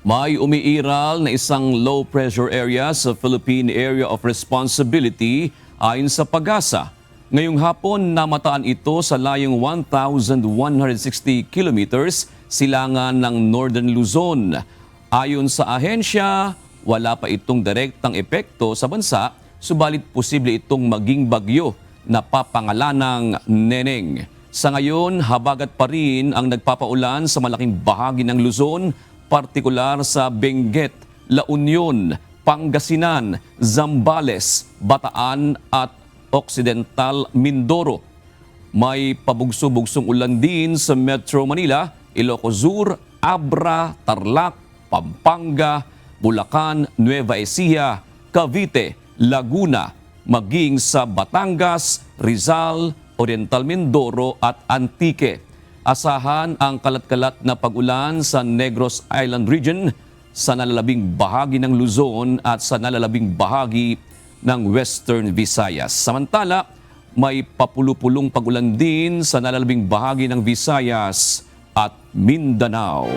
May umiiral na isang low-pressure area sa Philippine Area of Responsibility ayon sa PAGASA. Ngayong hapon, namataan ito sa layong 1,160 kilometers silangan ng Northern Luzon. Ayon sa ahensya, wala pa itong direktang epekto sa bansa, subalit posible itong maging bagyo na papangalanang Neneng. Sa ngayon, habagat pa rin ang nagpapaulan sa malaking bahagi ng Luzon, partikular sa Benguet, La Union, Pangasinan, Zambales, Bataan at Occidental Mindoro. May pabugso-bugsong ulan din sa Metro Manila, Ilocos Sur, Abra, Tarlac, Pampanga, Bulacan, Nueva Ecija, Cavite, Laguna, maging sa Batangas, Rizal, Oriental Mindoro at Antique. Asahan ang kalat-kalat na pag-ulan sa Negros Island Region, sa nalalabing bahagi ng Luzon at sa nalalabing bahagi ng Western Visayas. Samantala, may papulupulong pag-ulan din sa nalalabing bahagi ng Visayas at Mindanao.